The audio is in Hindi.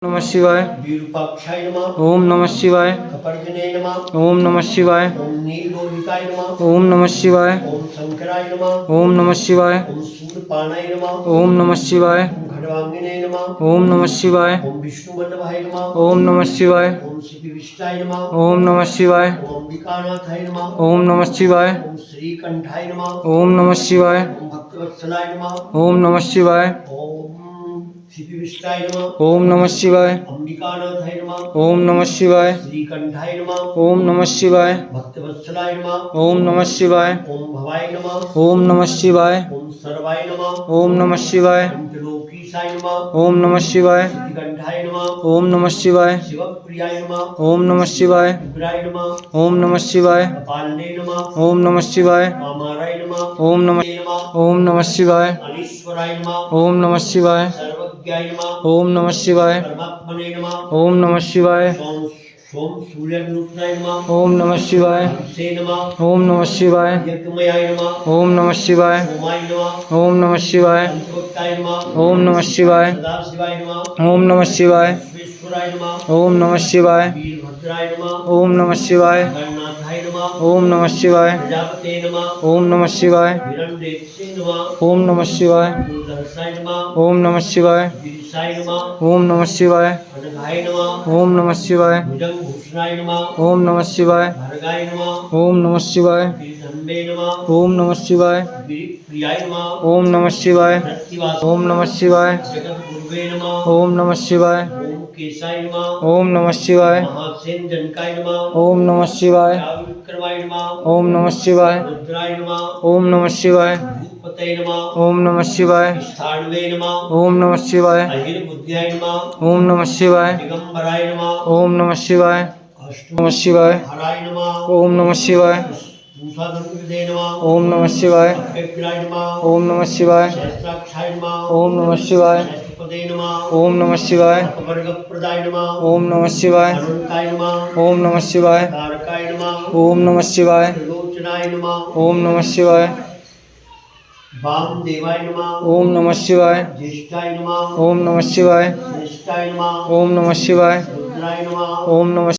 नमः शिवाय। विरूपाक्षाय नमः। ओम नमः शिवाय। कपर्दिने नमः। ओम नमः शिवाय। ओम नीललोहिताय नमः। ओम नमः शिवाय। ओम शंकराय नमः। ओम नमः शिवाय। ओम शूलपाणाय नमः। ओम नमः शिवाय। ओम खड्वांगिने नमः। ओम नमः शिवाय। ओम विष्णुवल्लभाय नमः। ओम नमः शिवाय। ओम श्रीविष्टाय नमः। ओम नमः शिवाय। ओम अंबिकानाथाय नमः। ओम नमः शिवाय। ओम श्रीकंठाय नमः। ओम नमः शिवाय। ओम भक्तवत्सलाय नमः। ओम नमः शिवाय। ओम श्रीविष्टाय नमः। ओम नमः शिवाय। अंबिकानाथाय नमः। ओम नमः शिवाय। श्रीकंठाय नमः। ओम नमः शिवाय। भक्तवत्सलाय नमः। ओम नमः शिवाय। ओम भवाय नमः। ओम नमः शिवाय। ओम सर्वाय नमः। ओम नमः शिवाय। ओम त्रिलोकीशाय नमः। ओम नमः शिवाय। श्रीकंठाय नमः। ओम नमः शिवाय। शिवप्रियाय नमः। ओम नमः शिवाय। उग्राय नमः। ओम नमः शिवाय। कपालने नमः। ओम नमः शिवाय। कामाराय नमः। ओम नमः ओम नमः शिवाय। अनीश्वराय नमः। ओम नमः शिवाय। सर्वज्ञाय नमः। ओम नमः शिवाय। परमात्मने नमः। ओम नमः शिवाय। सोम सूर्यनुत्राय नमः। ओम नमः शिवाय। हंसे नमः। ओम नमः शिवाय। यज्ञमयाय नमः। ओम नमः शिवाय। सोमाय नमः। ओम नमः शिवाय। पंचभक्ताय नमः। ओम नमः शिवाय। सदाशिवाय नमः। ओम नमः शिवाय। विश्वेश्वराय नमः। ओम नमः शिवाय। वीरभद्राय नमः। ओम नमः शिवाय। गणनाथाय नमः। ओम नमः शिवाय। प्रजापते नमः। ओम नमः शिवाय। हिरण्येक्षे नमः। ओम नमः शिवाय। फूलधरसाय नमः। ओम नमः शिवाय। गिरिशाय नमः। ओम नमः शिवाय। अनघाय नमः। ओम नमः शिवाय। भुजंगभूषणाय नमः। ओम नमः शिवाय। भर्गाय नमः। ओम नमः शिवाय। गिरिधन्वे नमः। ओम नमः शिवाय। गिरिप्रियाय नमः। ओम नमः शिवाय। रतिवास ओम नमः शिवाय। जगद्गुरुवे नमः। ओम नमः शिवाय। ओम केशाय नमः। ओम नमः शिवाय। महासेन जनकाय नमः। ओम नमः शिवाय। विक्रमाय नमः। ओम नमः शिवाय। रुद्राय नमः। ओम नमः शिवाय। भूतपतये नमः। ओम नमः शिवाय। स्थाणवे नमः। ओम नमः शिवाय। अहिर्बुद्ध्याय नमः। ओम नमः शिवाय। दिगंबराय नमः। ओम नमः शिवाय। नमः शिवाय। हराय नमः। ओम नमः शिवाय। भूषाधनुर्विदे नमः। ओम नमः शिवाय। अभ्यग्राय नमः। ओम नमः शिवाय। सहस्राक्षाय नमः। ओम नमः शिवाय। सहस्रपदे नमः। ओम नमः शिवाय। अपवर्गप्रदाय नमः। ओम नमः शिवाय। अनंताय नमः। ओम नमः शिवाय। तारकाय नमः। ओम नमः शिवाय। त्रिलोचनाय नमः। ओम नमः शिवाय। वामदेवाय नमः। ओम नमः शिवाय। ज्येष्ठाय नमः। ओम नमः शिवाय। श्रेष्ठाय नमः। ओम नमः शिवाय। रुद्राय नमः। ओम नमः